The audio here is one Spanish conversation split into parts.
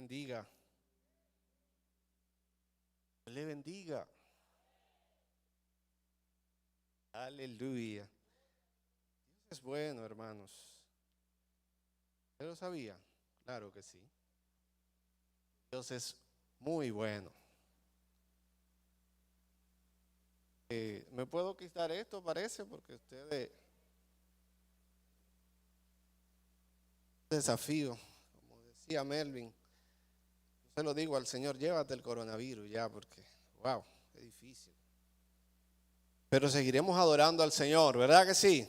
bendiga. Dios le bendiga. Aleluya. Dios es bueno, hermanos. ¿Usted lo sabía? Claro que sí. Dios es muy bueno. ¿Me puedo quitar esto, parece? Porque ustedes... Desafío, como decía Melvin. Yo se lo digo al Señor, llévate el coronavirus ya, porque, wow, es difícil. Pero seguiremos adorando al Señor, ¿verdad que sí?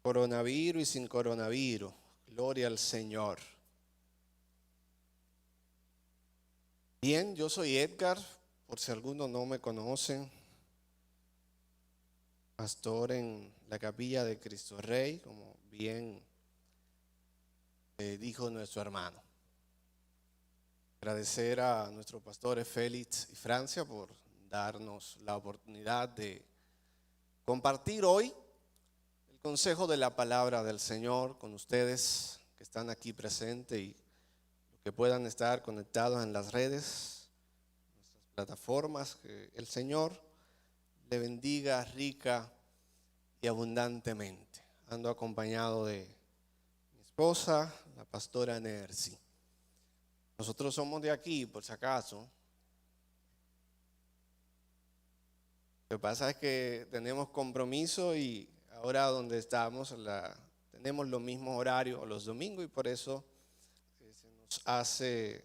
Coronavirus y sin coronavirus. Gloria al Señor. Bien, yo soy Edgar, por si algunos no me conocen. Pastor en la capilla de Cristo Rey, como bien dijo nuestro hermano. Agradecer a nuestros pastores Félix y Francia por darnos la oportunidad de compartir hoy el consejo de la palabra del Señor con ustedes que están aquí presentes y que puedan estar conectados en las redes, nuestras plataformas. Que el Señor le bendiga rica y abundantemente. Ando acompañado de mi esposa, la pastora Nercy. Nosotros somos de aquí, por si acaso. Lo que pasa es que tenemos compromiso y ahora donde estamos tenemos los mismos horarios los domingos y por eso se nos hace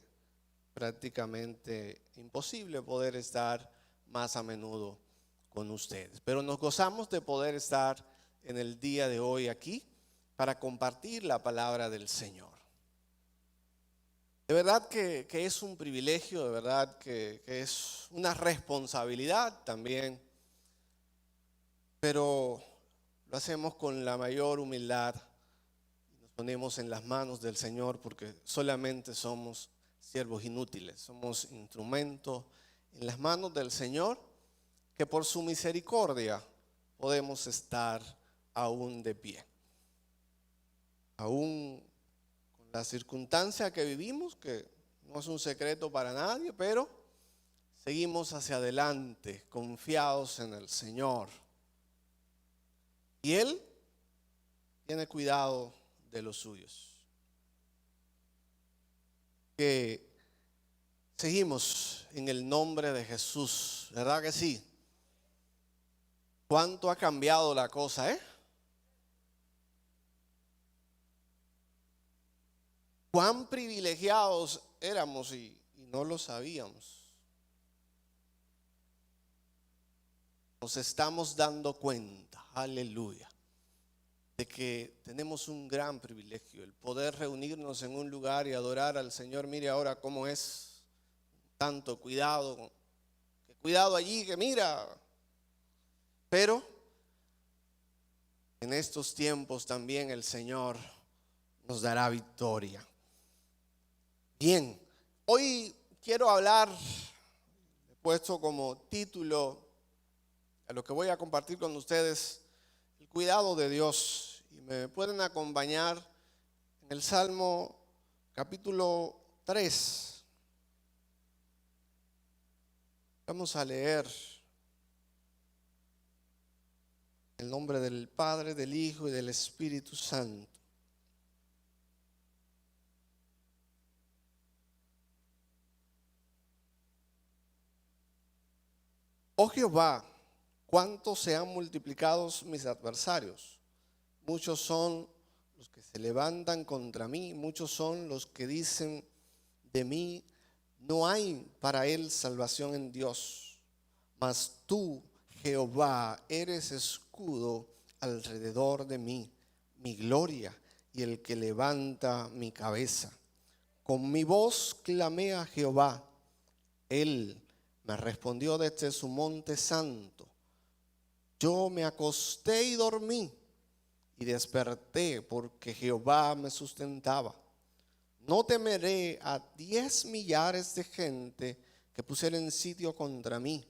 prácticamente imposible poder estar más a menudo con ustedes. Pero nos gozamos de poder estar en el día de hoy aquí para compartir la palabra del Señor. De verdad que es un privilegio, de verdad que es una responsabilidad también, pero lo hacemos con la mayor humildad y nos ponemos en las manos del Señor porque solamente somos siervos inútiles, somos instrumentos en las manos del Señor que por su misericordia podemos estar aún de pie, aún la circunstancia que vivimos, que no es un secreto para nadie, pero seguimos hacia adelante, confiados en el Señor. Y Él tiene cuidado de los suyos. Que seguimos en el nombre de Jesús, ¿verdad que sí? ¿Cuánto ha cambiado la cosa, Cuán privilegiados éramos y no lo sabíamos. Nos estamos dando cuenta, aleluya, de que tenemos un gran privilegio, el poder reunirnos en un lugar y adorar al Señor. Mire ahora cómo es tanto cuidado, que cuidado allí, que mira. Pero en estos tiempos también el Señor nos dará victoria. Bien, hoy quiero hablar, he puesto como título a lo que voy a compartir con ustedes, el cuidado de Dios. Y me pueden acompañar en el Salmo capítulo 3. Vamos a leer en el nombre del Padre, del Hijo y del Espíritu Santo. Oh Jehová, cuánto se han multiplicado mis adversarios. Muchos son los que se levantan contra mí, muchos son los que dicen de mí, no hay para él salvación en Dios. Mas tú, Jehová, eres escudo alrededor de mí, mi gloria y el que levanta mi cabeza. Con mi voz clamé a Jehová, él me respondió desde su monte santo. Yo me acosté y dormí y desperté porque Jehová me sustentaba. No temeré a 10 millares de gente que pusieren sitio contra mí.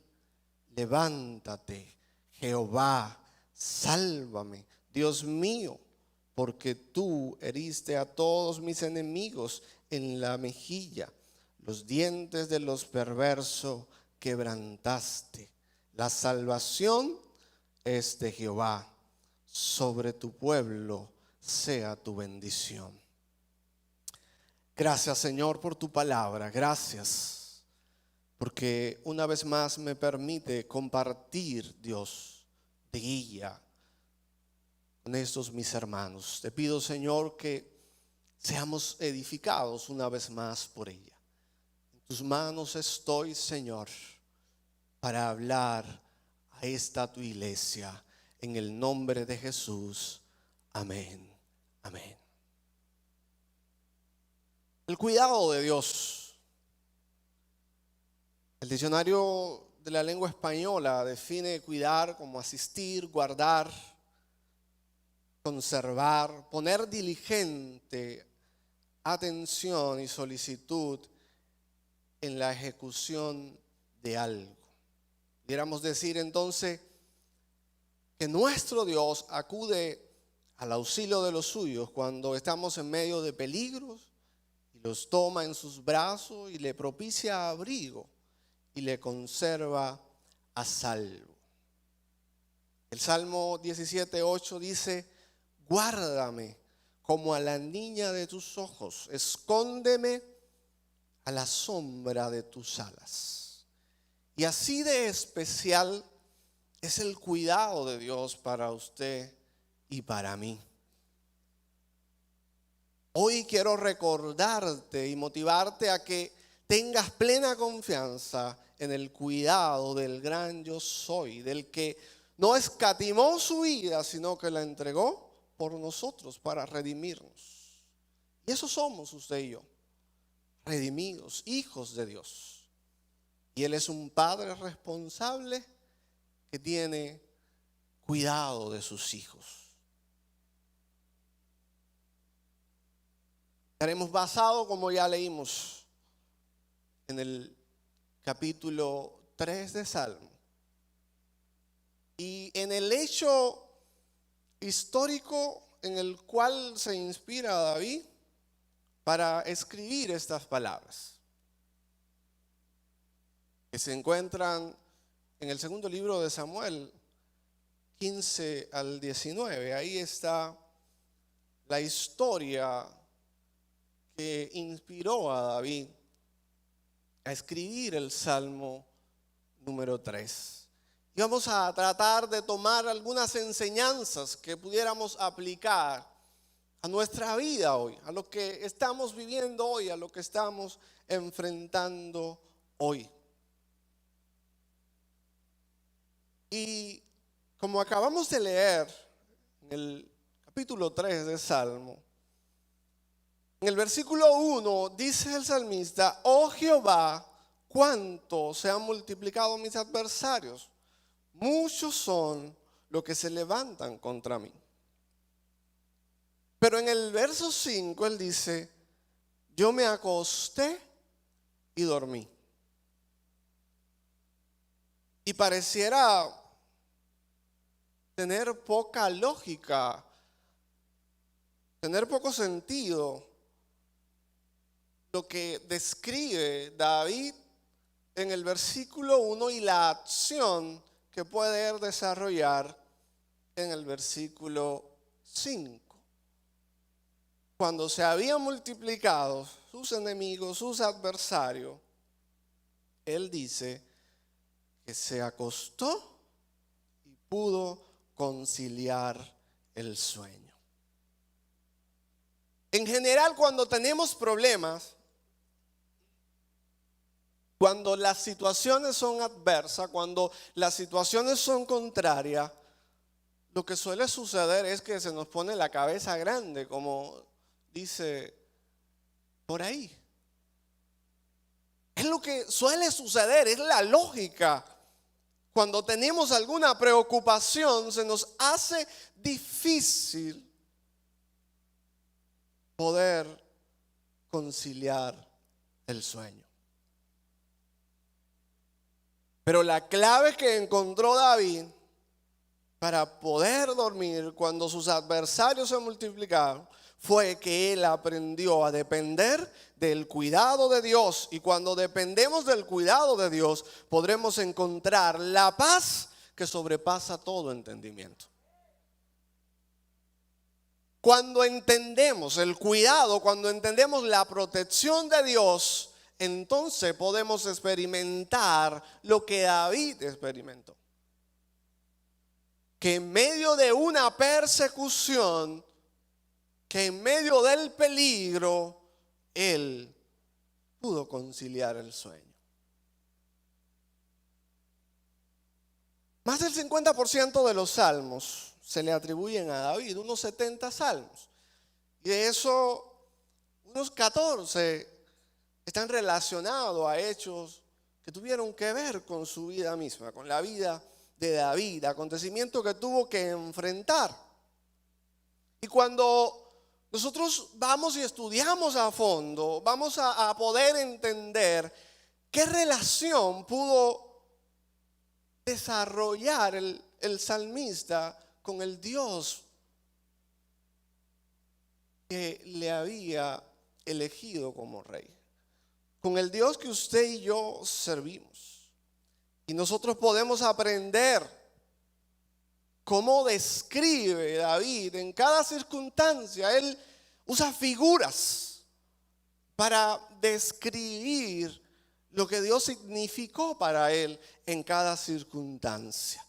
Levántate, Jehová, sálvame. Dios mío, porque tú heriste a todos mis enemigos en la mejilla. Los dientes de los perversos quebrantaste. La salvación es de Jehová. Sobre tu pueblo sea tu bendición. Gracias, Señor, por tu palabra. Gracias, porque una vez más me permite compartir, Dios, de guía con estos mis hermanos. Te pido, Señor, que seamos edificados una vez más por ella. En tus manos estoy, Señor, para hablar a esta tu iglesia. En el nombre de Jesús. Amén. Amén. El cuidado de Dios. El diccionario de la lengua española define cuidar como asistir, guardar, conservar, poner diligente atención y solicitud en la ejecución de algo. Pudiéramos decir entonces que nuestro Dios acude al auxilio de los suyos cuando estamos en medio de peligros y los toma en sus brazos y le propicia abrigo y le conserva a salvo. El Salmo 17:8 dice: guárdame como a la niña de tus ojos, escóndeme a la sombra de tus alas. Y así de especial es el cuidado de Dios para usted y para mí. Hoy quiero recordarte y motivarte a que tengas plena confianza en el cuidado del gran yo soy, del que no escatimó su vida, sino que la entregó por nosotros para redimirnos. Y eso somos usted y yo, redimidos, hijos de Dios. Y Él es un Padre responsable que tiene cuidado de sus hijos. Estaremos basados, como ya leímos, en el capítulo 3 de Salmo. Y en el hecho histórico en el cual se inspira David para escribir estas palabras, que se encuentran en el segundo libro de Samuel, 15 al 19. Ahí está la historia que inspiró a David a escribir el Salmo número 3. Y vamos a tratar de tomar algunas enseñanzas que pudiéramos aplicar a nuestra vida hoy, a lo que estamos viviendo hoy, a lo que estamos enfrentando hoy. Y como acabamos de leer en el capítulo 3 del Salmo, en el versículo 1 dice el salmista: oh Jehová, cuánto se han multiplicado mis adversarios, muchos son los que se levantan contra mí. Pero en el verso 5 él dice: yo me acosté y dormí. Y pareciera tener poca lógica, tener poco sentido lo que describe David en el versículo 1 y la acción que puede desarrollar en el versículo 5. Cuando se habían multiplicado sus enemigos, sus adversarios, él dice que se acostó y pudo conciliar el sueño. En general, cuando tenemos problemas, cuando las situaciones son adversas, cuando las situaciones son contrarias, lo que suele suceder es que se nos pone la cabeza grande, como dice por ahí. Es lo que suele suceder, es la lógica. Cuando tenemos alguna preocupación, se nos hace difícil poder conciliar el sueño. Pero la clave que encontró David para poder dormir cuando sus adversarios se multiplicaron fue que él aprendió a depender del cuidado de Dios. Y cuando dependemos del cuidado de Dios, podremos encontrar la paz que sobrepasa todo entendimiento. Cuando entendemos el cuidado, cuando entendemos la protección de Dios, entonces podemos experimentar lo que David experimentó. Que en medio de una persecución, que en medio del peligro, él pudo conciliar el sueño. Más del 50% de los salmos se le atribuyen a David, unos 70 salmos. Y de eso, unos 14 están relacionados a hechos que tuvieron que ver con su vida misma, con la vida de David, acontecimientos que tuvo que enfrentar. Y cuando nosotros vamos y estudiamos a fondo, vamos a poder entender qué relación pudo desarrollar el salmista con el Dios que le había elegido como rey, con el Dios que usted y yo servimos. Y nosotros podemos aprender cómo describe David en cada circunstancia. Él usa figuras para describir lo que Dios significó para él en cada circunstancia.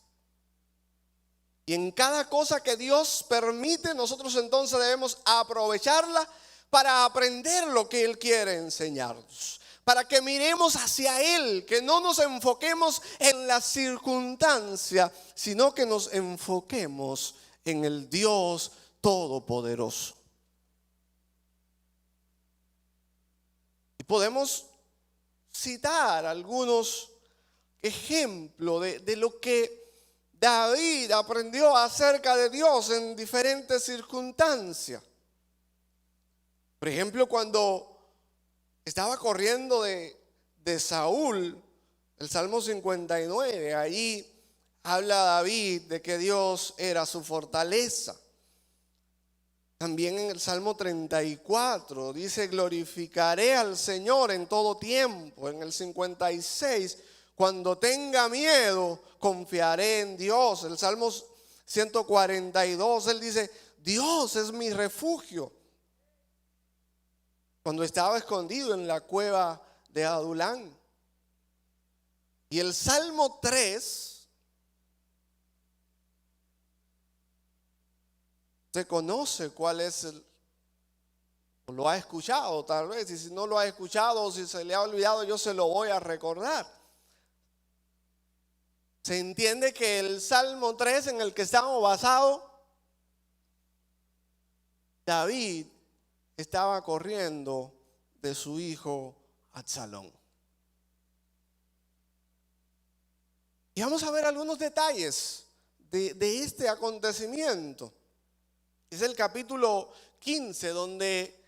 Y en cada cosa que Dios permite, nosotros entonces debemos aprovecharla para aprender lo que Él quiere enseñarnos. Para que miremos hacia Él, que no nos enfoquemos en la circunstancia, sino que nos enfoquemos en el Dios Todopoderoso. Y podemos citar algunos ejemplos de lo que David aprendió acerca de Dios en diferentes circunstancias. Por ejemplo, cuando estaba corriendo de Saúl, el Salmo 59, ahí habla David de que Dios era su fortaleza. También en el Salmo 34 dice: glorificaré al Señor en todo tiempo. En el 56, cuando tenga miedo, confiaré en Dios. El Salmo 142, él dice: Dios es mi refugio. Cuando estaba escondido en la cueva de Adulán. Y el Salmo 3 se conoce cuál es o lo ha escuchado tal vez, y si no lo ha escuchado o si se le ha olvidado, yo se lo voy a recordar. Se entiende que el Salmo 3 en el que estamos basados, David estaba corriendo de su hijo Absalón. Y vamos a ver algunos detalles de este acontecimiento. Es el capítulo 15 donde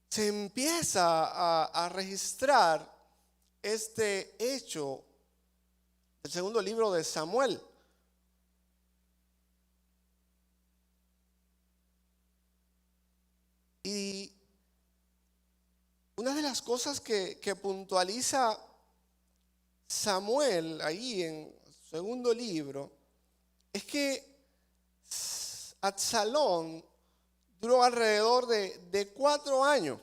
se empieza a registrar este hecho del segundo libro de Samuel. Y una de las cosas que puntualiza Samuel ahí en el segundo libro es que Absalón duró alrededor de 4 años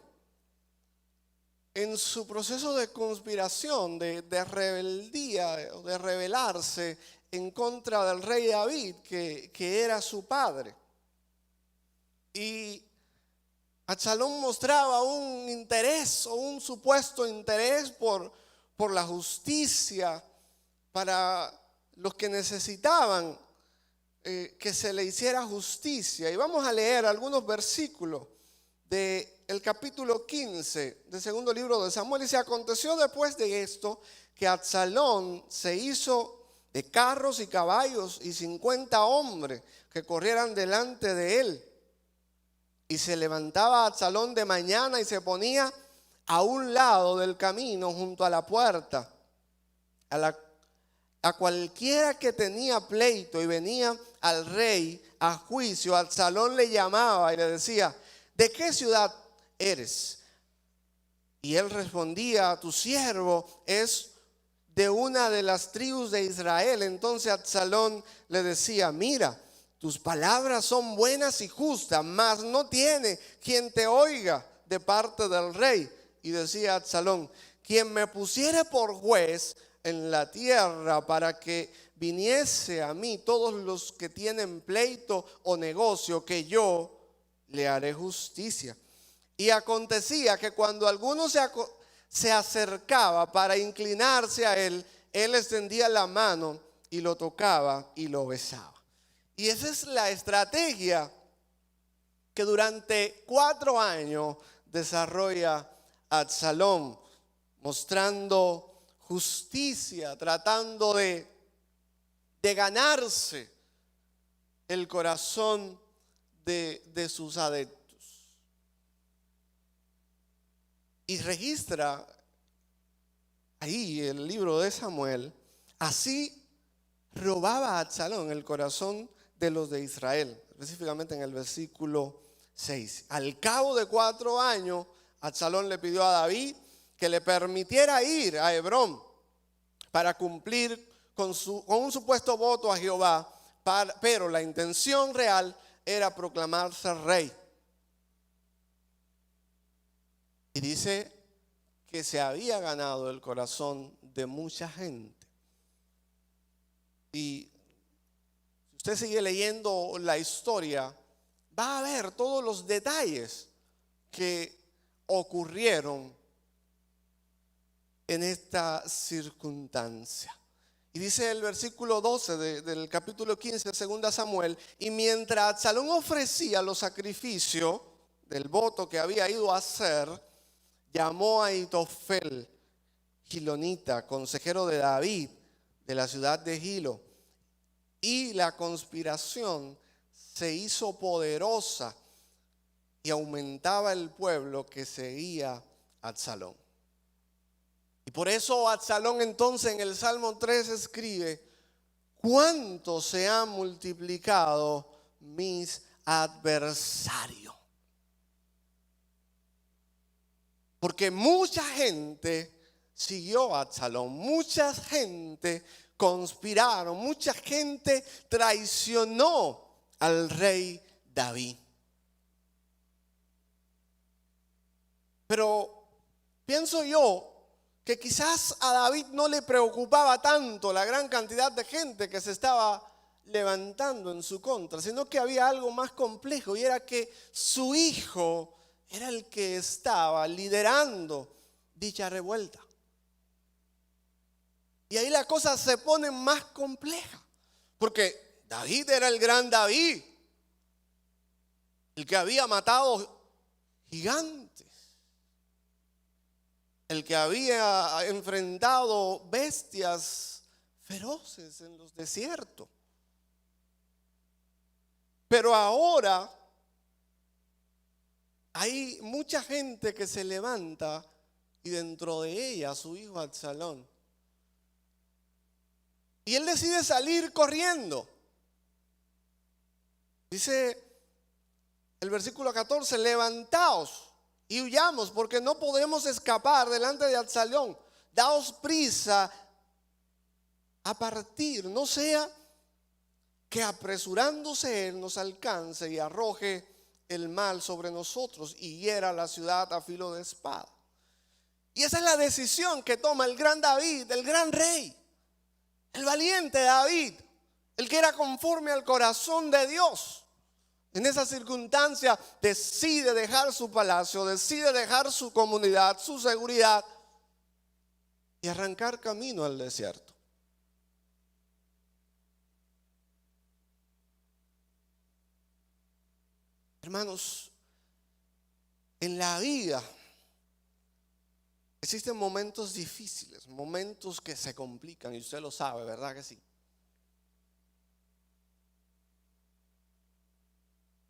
en su proceso de conspiración, de rebeldía o de rebelarse en contra del rey David, que era su padre. Y Absalón mostraba un interés o un supuesto interés por la justicia para los que necesitaban que se le hiciera justicia. Y vamos a leer algunos versículos del capítulo 15 del segundo libro de Samuel. Y se aconteció después de esto que Absalón se hizo de carros y caballos y 50 hombres que corrieran delante de él. Y se levantaba Absalón de mañana y se ponía a un lado del camino junto a la puerta, a la A cualquiera que tenía pleito y venía al rey a juicio, Absalón le llamaba y le decía: ¿de qué ciudad eres? Y él respondía: tu siervo es de una de las tribus de Israel. Entonces Absalón le decía: mira, tus palabras son buenas y justas, mas no tiene quien te oiga de parte del rey. Y decía Absalón: quien me pusiere por juez en la tierra para que viniese a mí todos los que tienen pleito o negocio, que yo le haré justicia. Y acontecía que cuando alguno se acercaba para inclinarse a él, él extendía la mano y lo tocaba y lo besaba. Y esa es la estrategia que durante 4 años desarrolla Absalón, mostrando justicia, tratando de ganarse el corazón de sus adeptos. Y registra ahí el libro de Samuel: así robaba a Absalón el corazón de los de Israel, específicamente en el versículo 6. Al cabo de 4 años, Absalón le pidió a David que le permitiera ir a Hebrón para cumplir con un supuesto voto a Jehová, pero la intención real era proclamarse rey. Y dice que se había ganado el corazón de mucha gente. Y si usted sigue leyendo la historia, va a ver todos los detalles que ocurrieron en esta circunstancia. Y dice el versículo 12 del capítulo 15 de 2 Samuel: y mientras Absalón ofrecía los sacrificios del voto que había ido a hacer, llamó a Ahitofel, gilonita, consejero de David, de la ciudad de Gilo, y la conspiración se hizo poderosa y aumentaba el pueblo que seguía a Absalón. Y por eso Absalón entonces en el Salmo 3 escribe: ¿cuánto se han multiplicado mis adversarios? Porque mucha gente siguió a Absalón, mucha gente conspiraron, mucha gente traicionó al rey David. Pero pienso yo que quizás a David no le preocupaba tanto la gran cantidad de gente que se estaba levantando en su contra, sino que había algo más complejo, y era que su hijo era el que estaba liderando dicha revuelta. Y ahí la cosa se pone más compleja, porque David era el gran David, el que había matado gigantes, el que había enfrentado bestias feroces en los desiertos. Pero ahora hay mucha gente que se levanta, y dentro de ella su hijo Absalón. Y él decide salir corriendo. Dice el versículo 14: levantaos y huyamos, porque no podemos escapar delante de Absalón. Daos prisa a partir, no sea que apresurándose él nos alcance y arroje el mal sobre nosotros y hiera la ciudad a filo de espada. Y esa es la decisión que toma el gran David, el gran rey, el valiente David, el que era conforme al corazón de Dios. En esa circunstancia decide dejar su palacio, decide dejar su comunidad, su seguridad, y arrancar camino al desierto. Hermanos, en la vida existen momentos difíciles, momentos que se complican, y usted lo sabe, ¿verdad que sí?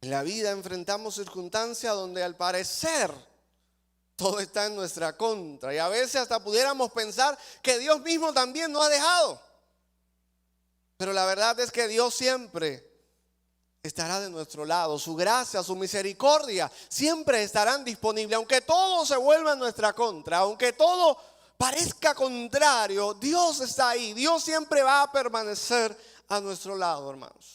En la vida enfrentamos circunstancias donde al parecer todo está en nuestra contra, y a veces hasta pudiéramos pensar que Dios mismo también nos ha dejado. Pero la verdad es que Dios siempre estará de nuestro lado. Su gracia, su misericordia siempre estarán disponibles. Aunque todo se vuelva en nuestra contra, aunque todo parezca contrario, Dios está ahí. Dios siempre va a permanecer a nuestro lado, hermanos.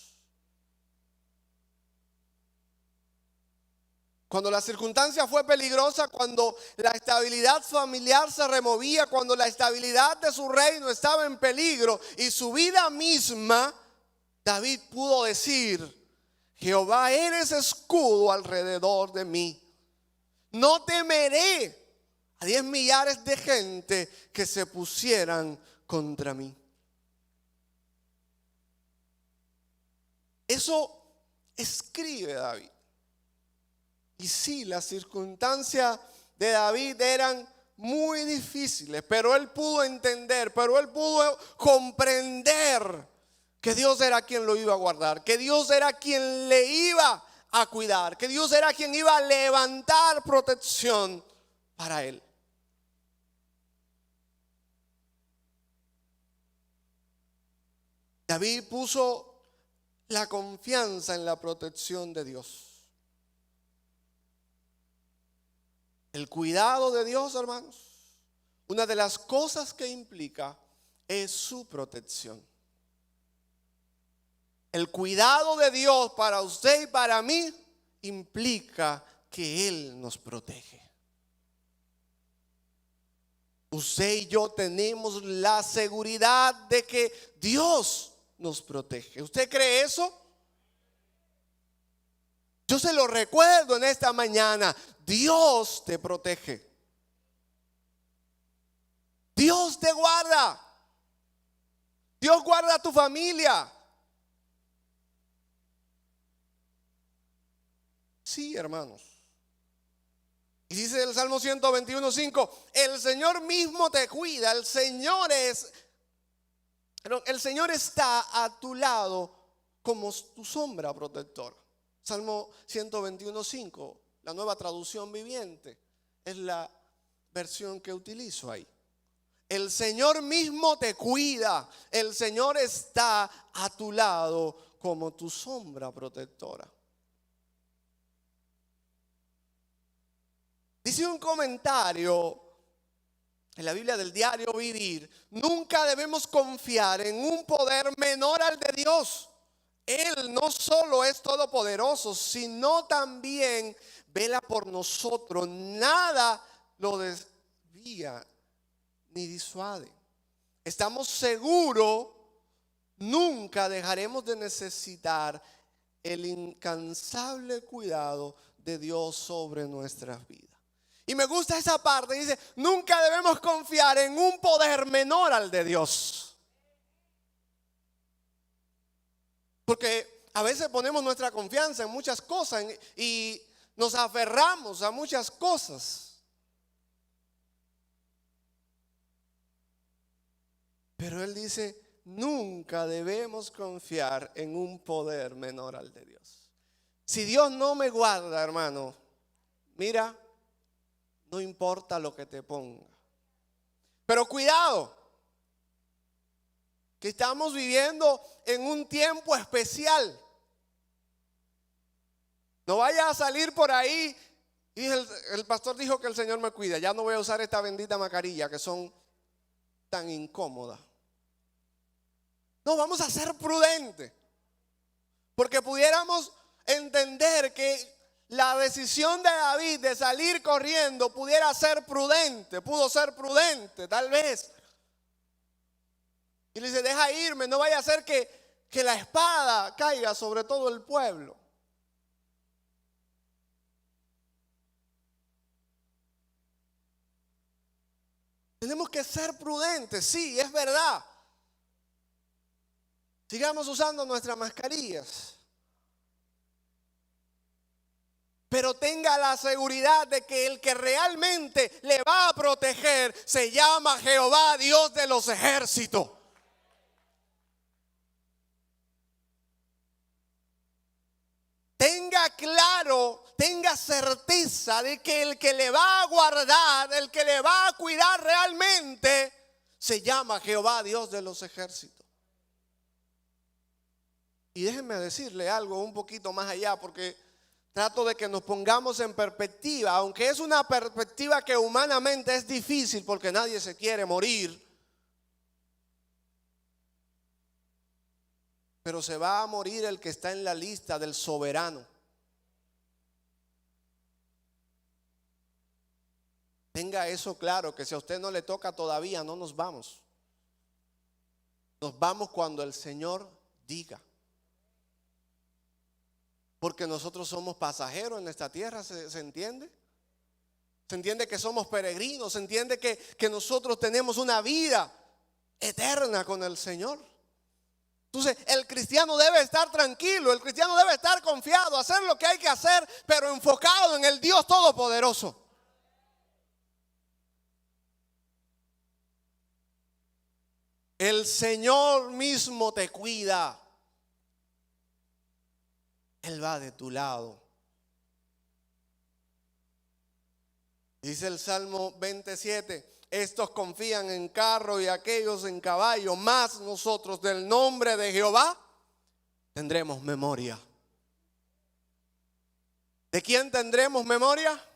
Cuando la circunstancia fue peligrosa, cuando la estabilidad familiar se removía, cuando la estabilidad de su reino estaba en peligro y su vida misma, David pudo decir: Jehová, eres escudo alrededor de mí. No temeré a 10 millares de gente que se pusieran contra mí. Eso escribe David. Y sí, las circunstancias de David eran muy difíciles, pero él pudo entender, pero él pudo comprender que Dios era quien lo iba a guardar, que Dios era quien le iba a cuidar, que Dios era quien iba a levantar protección para él. David puso la confianza en la protección de Dios. El cuidado de Dios, hermanos, una de las cosas que implica es su protección. El cuidado de Dios para usted y para mí implica que Él nos protege. Usted y yo tenemos la seguridad de que Dios nos protege. ¿Usted cree eso? Yo se lo recuerdo en esta mañana. Dios te protege. Dios te guarda. Dios guarda a tu familia. Sí, hermanos. Y dice el Salmo 121:5, el Señor mismo te cuida. El Señor está a tu lado como tu sombra protectora. Salmo 121:5, la Nueva Traducción Viviente, es la versión que utilizo ahí. El Señor mismo te cuida. El Señor está a tu lado como tu sombra protectora. Dice un comentario en la Biblia del Diario Vivir: nunca debemos confiar en un poder menor al de Dios. Él no solo es todopoderoso, sino también vela por nosotros. Nada lo desvía ni disuade. Estamos seguros, nunca dejaremos de necesitar el incansable cuidado de Dios sobre nuestras vidas. Y me gusta esa parte, dice, nunca debemos confiar en un poder menor al de Dios. Porque a veces ponemos nuestra confianza en muchas cosas y nos aferramos a muchas cosas. Pero él dice, nunca debemos confiar en un poder menor al de Dios. Si Dios no me guarda, hermano, mira, no importa lo que te ponga. Pero cuidado, que estamos viviendo en un tiempo especial. No vaya a salir por ahí y el pastor dijo que el Señor me cuida. Ya no voy a usar esta bendita mascarilla que son tan incómodas. No, vamos a ser prudentes. Porque pudiéramos entender que la decisión de David de salir corriendo pudiera ser prudente. Pudo ser prudente, tal vez. Y le dice, deja irme, no vaya a ser que la espada caiga sobre todo el pueblo. Tenemos que ser prudentes, sí, es verdad. Sigamos usando nuestras mascarillas. Pero tenga la seguridad de que el que realmente le va a proteger se llama Jehová, Dios de los ejércitos. Tenga claro, tenga certeza de que el que le va a guardar, el que le va a cuidar realmente, se llama Jehová, Dios de los ejércitos. Y déjenme decirle algo un poquito más allá, porque trato de que nos pongamos en perspectiva, aunque es una perspectiva que humanamente es difícil porque nadie se quiere morir. Pero se va a morir el que está en la lista del soberano. Tenga eso claro, que si a usted no le toca todavía, no nos vamos. Nos vamos cuando el Señor diga. Porque nosotros somos pasajeros en esta tierra, ¿se entiende? Se entiende que somos peregrinos, se entiende que nosotros tenemos una vida eterna con el Señor. Entonces el cristiano debe estar tranquilo, el cristiano debe estar confiado, hacer lo que hay que hacer, pero enfocado en el Dios Todopoderoso. El Señor mismo te cuida. Él va de tu lado. Dice el Salmo 27, estos confían en carro y aquellos en caballo, mas nosotros del nombre de Jehová tendremos memoria. ¿De quién tendremos memoria?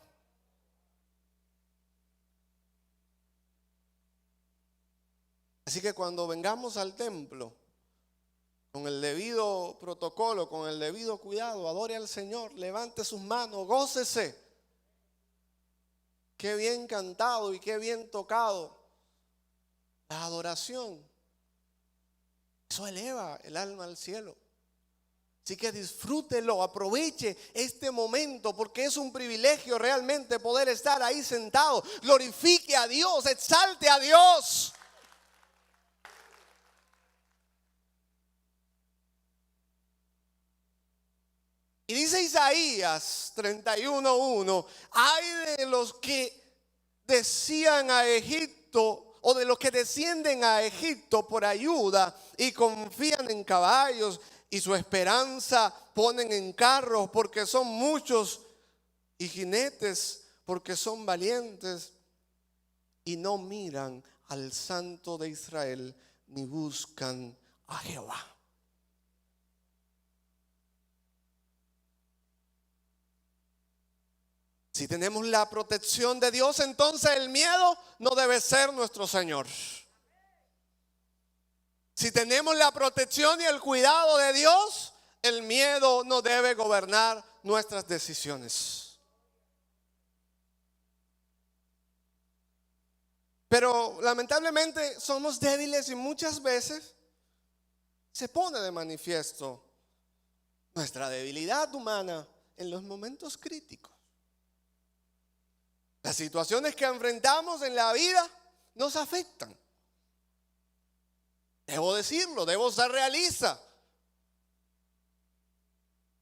Así que cuando vengamos al templo, con el debido protocolo, con el debido cuidado, adore al Señor, levante sus manos, gócese. Qué bien cantado y qué bien tocado. La adoración, eso eleva el alma al cielo. Así que disfrútelo, aproveche este momento, porque es un privilegio realmente poder estar ahí sentado. Glorifique a Dios, exalte a Dios. Y dice Isaías 31:1, ay de los que decían a Egipto, o de los que descienden a Egipto por ayuda y confían en caballos y su esperanza ponen en carros porque son muchos y jinetes porque son valientes y no miran al Santo de Israel ni buscan a Jehová. Si tenemos la protección de Dios, entonces el miedo no debe ser nuestro Señor. Si tenemos la protección y el cuidado de Dios, el miedo no debe gobernar nuestras decisiones. Pero lamentablemente somos débiles y muchas veces se pone de manifiesto nuestra debilidad humana en los momentos críticos. Las situaciones que enfrentamos en la vida nos afectan. Debo decirlo, debo ser realista.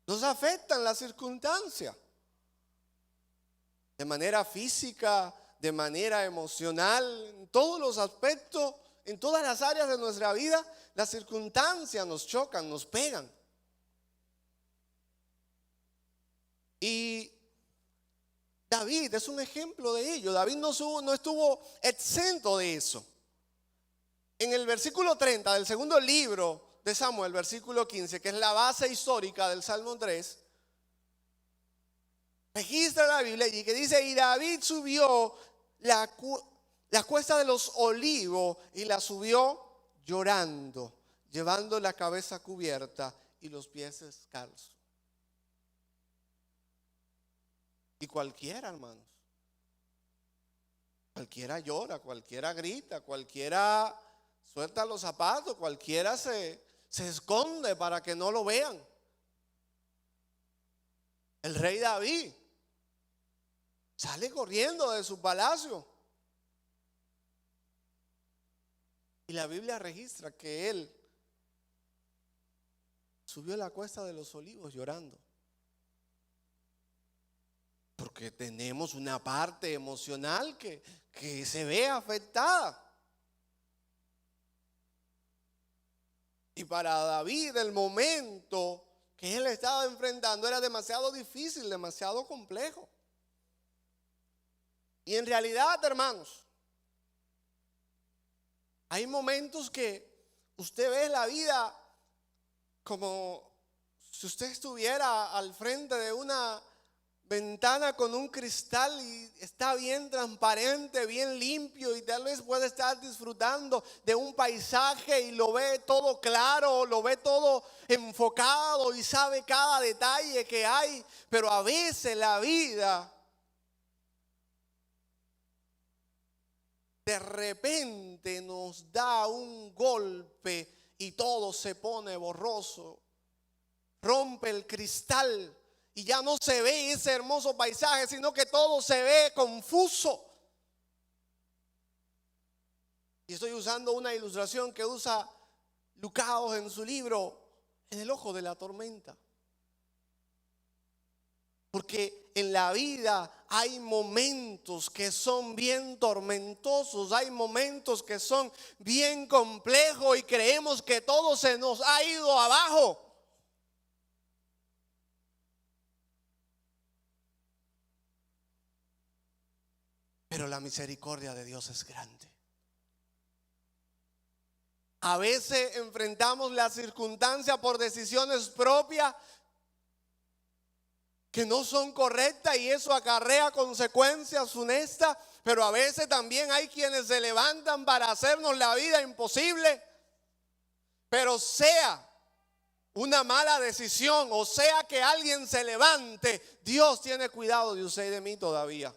Nos afectan las circunstancias. De manera física, de manera emocional, en todos los aspectos, en todas las áreas de nuestra vida, las circunstancias nos chocan, nos pegan. Y David es un ejemplo de ello. David no estuvo exento de eso. En el versículo 30 del segundo libro de Samuel, versículo 15, que es la base histórica del Salmo 3, registra la Biblia y que dice, y David subió la cuesta de los olivos y la subió llorando, llevando la cabeza cubierta y los pies descalzos. Y cualquiera, hermanos, cualquiera llora, cualquiera grita, cualquiera suelta los zapatos, cualquiera se esconde para que no lo vean. El rey David sale corriendo de su palacio. Y la Biblia registra que él subió la cuesta de los olivos llorando. Porque tenemos una parte emocional que se ve afectada. Y para David el momento que él estaba enfrentando era demasiado difícil, demasiado complejo. Y en realidad, hermanos, hay momentos que usted ve la vida como si usted estuviera al frente de una ventana con un cristal y está bien transparente, bien limpio, y tal vez puede estar disfrutando de un paisaje y lo ve todo claro, lo ve todo enfocado y sabe cada detalle que hay. Pero a veces la vida de repente nos da un golpe y todo se pone borroso. Rompe el cristal y ya no se ve ese hermoso paisaje, sino que todo se ve confuso. Y estoy usando una ilustración que usa Lukács en su libro, En el ojo de la tormenta. Porque en la vida hay momentos que son bien tormentosos, hay momentos que son bien complejos y creemos que todo se nos ha ido abajo. Pero la misericordia de Dios es grande. A veces enfrentamos las circunstancias por decisiones propias que no son correctas y eso acarrea consecuencias funestas. Pero a veces también hay quienes se levantan para hacernos la vida imposible. Pero sea una mala decisión o sea que alguien se levante, Dios tiene cuidado de usted y de mí todavía.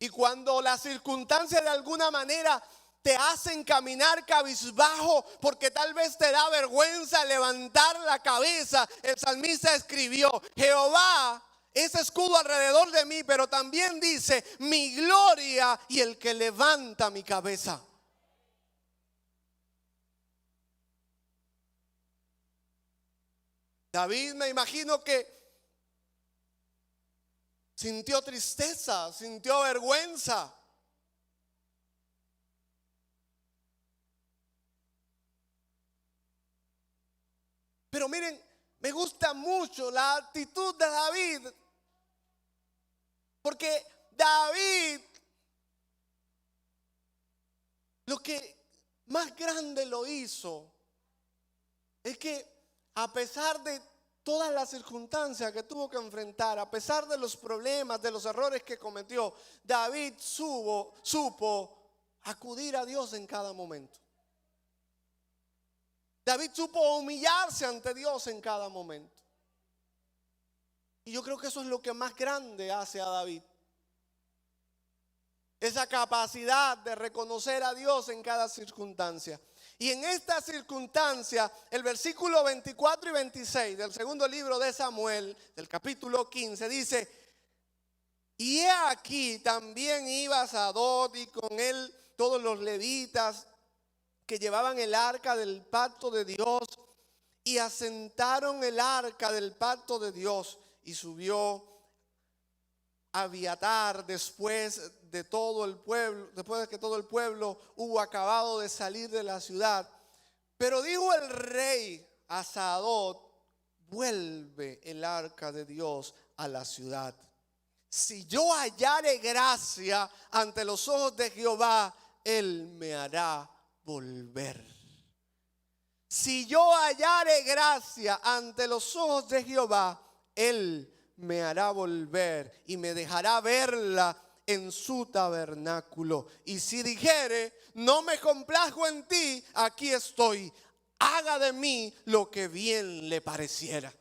Y cuando las circunstancias de alguna manera te hacen caminar cabizbajo, porque tal vez te da vergüenza levantar la cabeza, el salmista escribió: Jehová es escudo alrededor de mí, pero también dice: mi gloria y el que levanta mi cabeza. David, me imagino que sintió tristeza, sintió vergüenza. Pero miren, me gusta mucho la actitud de David. Porque David, lo que más grande lo hizo, es que a pesar de todas las circunstancias que tuvo que enfrentar, a pesar de los problemas, de los errores que cometió, David supo acudir a Dios en cada momento. David supo humillarse ante Dios en cada momento. Y yo creo que eso es lo que más grande hace a David. Esa capacidad de reconocer a Dios en cada circunstancia. Y en esta circunstancia, el versículo 24 y 26 del segundo libro de Samuel, del capítulo 15, dice: y he aquí también iba Sadok y con él todos los levitas que llevaban el arca del pacto de Dios, y asentaron el arca del pacto de Dios, y subió Abiatar después de todo el pueblo, después de que todo el pueblo hubo acabado de salir de la ciudad. Pero dijo el rey a Sadok: vuelve el arca de Dios a la ciudad. Si yo hallare gracia ante los ojos de Jehová, él me hará volver. Si yo hallare gracia ante los ojos de Jehová, él me hará volver y me dejará verla en su tabernáculo. Y si dijere: no me complazco en ti, aquí estoy, haga de mí lo que bien le pareciera.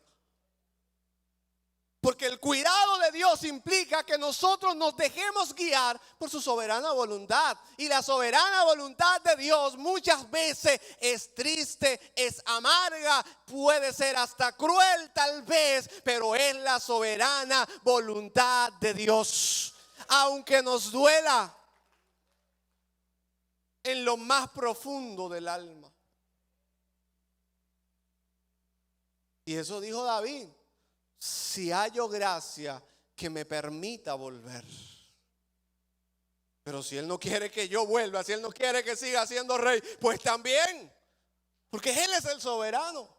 Porque el cuidado de Dios implica que nosotros nos dejemos guiar por su soberana voluntad. Y la soberana voluntad de Dios muchas veces es triste, es amarga, puede ser hasta cruel tal vez, pero es la soberana voluntad de Dios. Aunque nos duela en lo más profundo del alma. Y eso dijo David: si hallo gracia, que me permita volver. Pero si él no quiere que yo vuelva, si él no quiere que siga siendo rey, pues también, porque él es el soberano.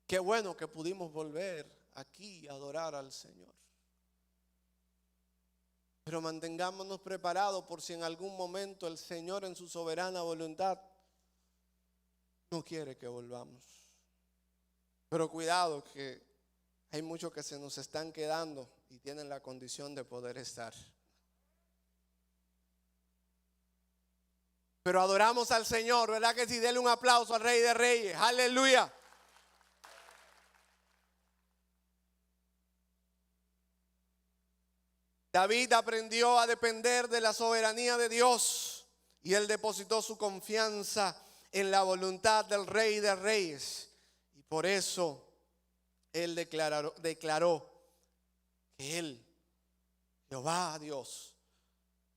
Qué bueno que pudimos volver aquí a adorar al Señor. Pero mantengámonos preparados por si en algún momento el Señor en su soberana voluntad no quiere que volvamos. Pero cuidado, que hay muchos que se nos están quedando y tienen la condición de poder estar. Pero adoramos al Señor, ¿verdad que sí? Dele un aplauso al Rey de Reyes. Aleluya. David aprendió a depender de la soberanía de Dios y él depositó su confianza en la voluntad del Rey de Reyes. Y por eso él declaró que él, Jehová Dios,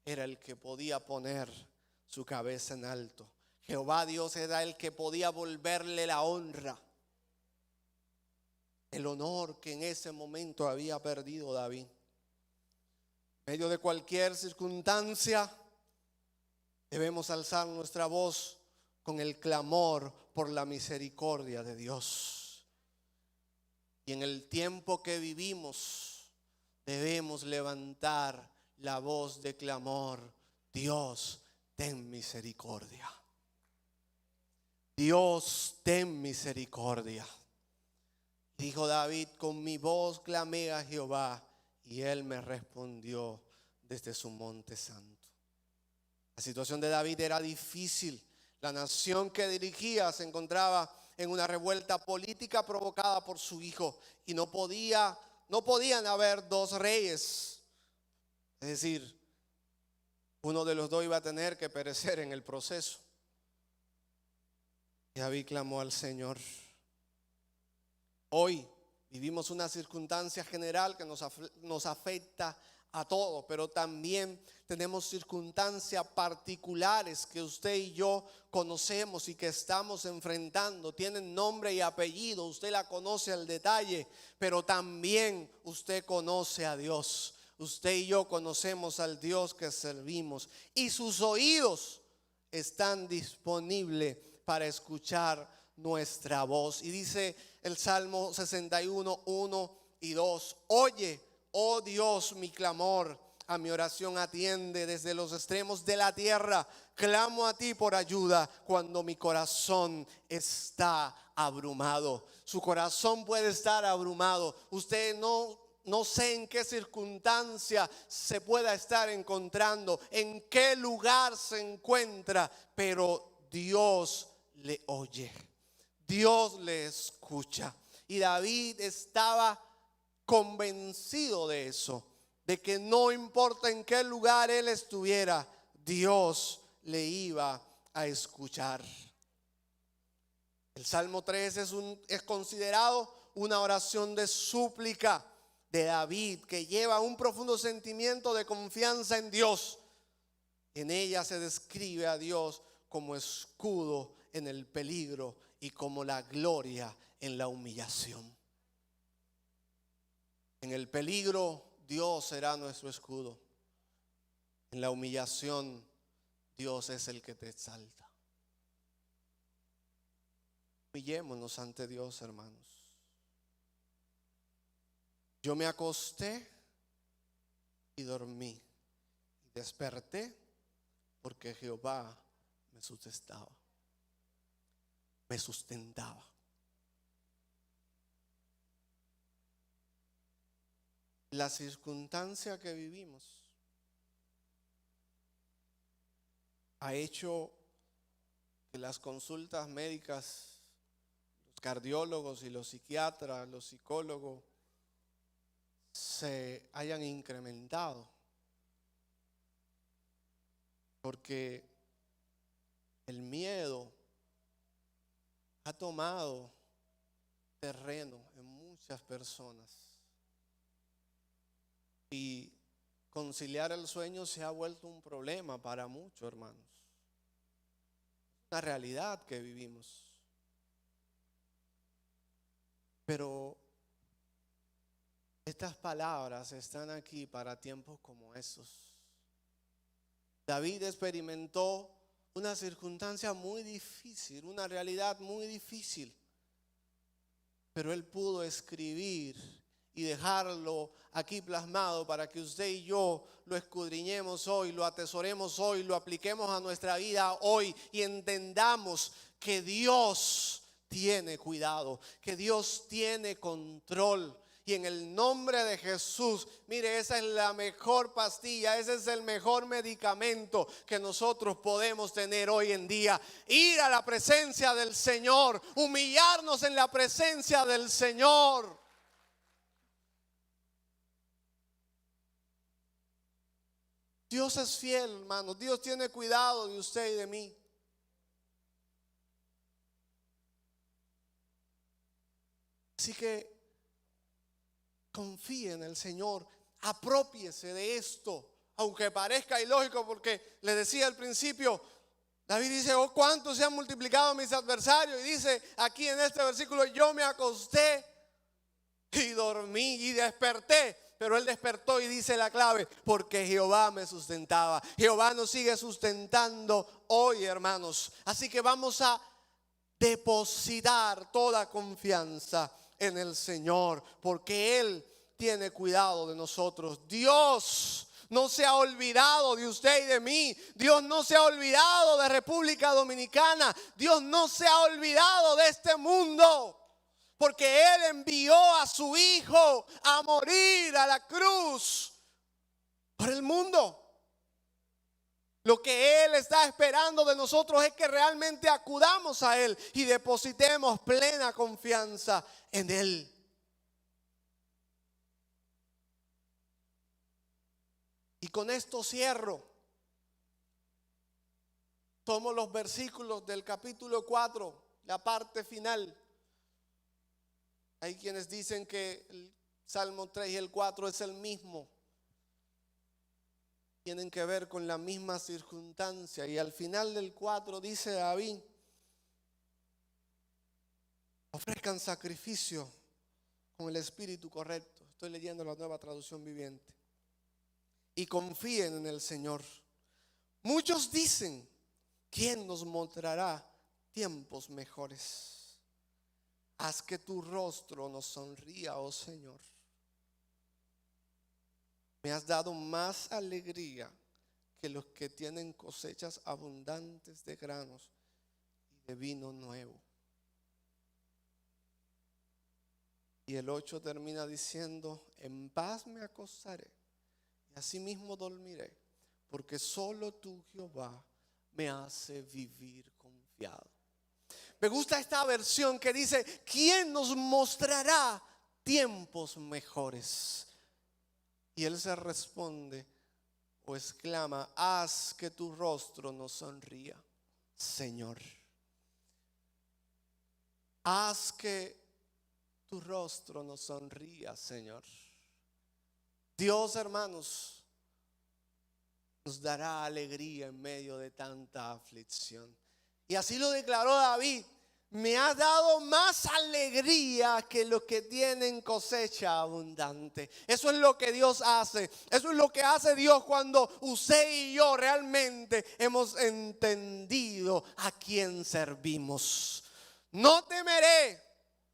era el que podía poner su cabeza en alto. Jehová Dios era el que podía volverle la honra, el honor que en ese momento había perdido David. En medio de cualquier circunstancia debemos alzar nuestra voz con el clamor por la misericordia de Dios. Y en el tiempo que vivimos debemos levantar la voz de clamor: Dios, ten misericordia. Dios, ten misericordia. Dijo David: con mi voz clamé a Jehová y él me respondió desde su monte santo. La situación de David era difícil. La nación que dirigía se encontraba en una revuelta política provocada por su hijo y no podían haber dos reyes. Es decir, uno de los dos iba a tener que perecer en el proceso. Y David clamó al Señor. Hoy vivimos una circunstancia general que nos afecta a todos, pero también tenemos circunstancias particulares que usted y yo conocemos y que estamos enfrentando. Tienen nombre y apellido, usted la conoce al detalle, pero también usted conoce a Dios. Usted y yo conocemos al Dios que servimos y sus oídos están disponibles para escuchar nuestra voz. Y dice el Salmo 61, 1 y 2: oye, oh Dios, mi clamor, a mi oración atiende desde los extremos de la tierra. Clamo a ti por ayuda cuando mi corazón está abrumado. Su corazón puede estar abrumado. Usted no sé en qué circunstancia se pueda estar encontrando, en qué lugar se encuentra, pero Dios le oye. Dios le escucha. Y David estaba convencido de eso, de que no importa en qué lugar él estuviera, Dios le iba a escuchar. El Salmo 3 es considerado una oración de súplica de David, que lleva un profundo sentimiento de confianza en Dios. En ella se describe a Dios como escudo en el peligro y como la gloria en la humillación. En el peligro, Dios será nuestro escudo. En la humillación, Dios es el que te exalta. Humillémonos ante Dios, hermanos. Yo me acosté y dormí, y desperté porque Jehová me sustentaba. La circunstancia que vivimos ha hecho que las consultas médicas, los cardiólogos y los psiquiatras, los psicólogos, se hayan incrementado, porque el miedo ha tomado terreno en muchas personas y conciliar el sueño se ha vuelto un problema para muchos, hermanos. Es una realidad que vivimos. Pero estas palabras están aquí para tiempos como esos. David experimentó una circunstancia muy difícil, una realidad muy difícil, pero él pudo escribir y dejarlo aquí plasmado para que usted y yo lo escudriñemos hoy, lo atesoremos hoy, lo apliquemos a nuestra vida hoy y entendamos que Dios tiene cuidado, que Dios tiene control. Y en el nombre de Jesús, mire, esa es la mejor pastilla, ese es el mejor medicamento que nosotros podemos tener hoy en día. Ir a la presencia del Señor, humillarnos en la presencia del Señor. Dios es fiel, hermanos. Dios tiene cuidado de usted y de mí. Así que confíe en el Señor, aprópiese de esto, aunque parezca ilógico, porque le decía al principio, David dice, oh, cuánto se han multiplicado mis adversarios, y dice aquí en este versículo, yo me acosté y dormí y desperté, pero él despertó y dice la clave, porque Jehová me sustentaba. Jehová nos sigue sustentando hoy, hermanos, así que vamos a depositar toda confianza en el Señor, porque Él tiene cuidado de nosotros. Dios no se ha olvidado de usted y de mí. Dios no se ha olvidado de República Dominicana. Dios no se ha olvidado de este mundo, porque Él envió a su Hijo a morir a la cruz por el mundo. Lo que Él está esperando de nosotros es que realmente acudamos a Él y depositemos plena confianza en Él. Y con esto cierro. Tomo los versículos del capítulo 4, la parte final. Hay quienes dicen que el Salmo 3 y el 4 es el mismo. Tienen que ver con la misma circunstancia. Y al final del 4 dice David, ofrezcan sacrificio con el espíritu correcto. Estoy leyendo la Nueva Traducción Viviente. Y confíen en el Señor. Muchos dicen, ¿quién nos mostrará tiempos mejores? Haz que tu rostro nos sonría, oh Señor. Me has dado más alegría que los que tienen cosechas abundantes de granos y de vino nuevo. Y el 8 termina diciendo, en paz me acostaré y asimismo dormiré, porque solo tú, Jehová, me hace vivir confiado. Me gusta esta versión que dice, ¿quién nos mostrará tiempos mejores? Y Él se responde o exclama, haz que tu rostro nos sonría, Señor. Haz que tu rostro nos sonría, Señor. Dios, hermanos, nos dará alegría en medio de tanta aflicción. Y así lo declaró David. Me ha dado más alegría que los que tienen cosecha abundante. Eso es lo que Dios hace. Eso es lo que hace Dios cuando usted y yo realmente hemos entendido a quién servimos. No temeré.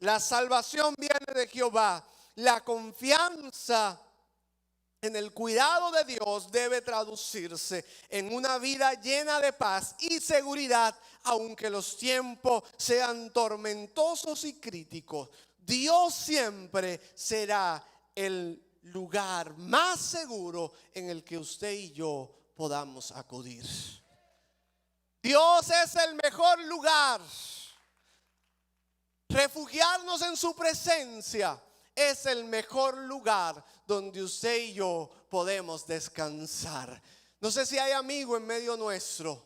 La salvación viene de Jehová. La confianza en el cuidado de Dios debe traducirse en una vida llena de paz y seguridad, aunque los tiempos sean tormentosos y críticos. Dios siempre será el lugar más seguro en el que usted y yo podamos acudir. Dios es el mejor lugar. Refugiarnos en su presencia es el mejor lugar donde usted y yo podemos descansar. No sé si hay amigo en medio nuestro.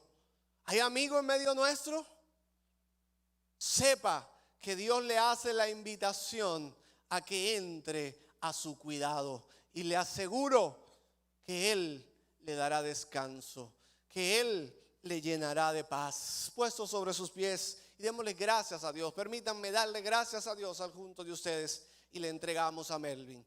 ¿Hay amigo en medio nuestro? Sepa que Dios le hace la invitación a que entre a su cuidado. Y le aseguro que Él le dará descanso, que Él le llenará de paz. Puesto sobre sus pies y démosle gracias a Dios. Permítanme darle gracias a Dios al junto de ustedes y le entregamos a Melvin.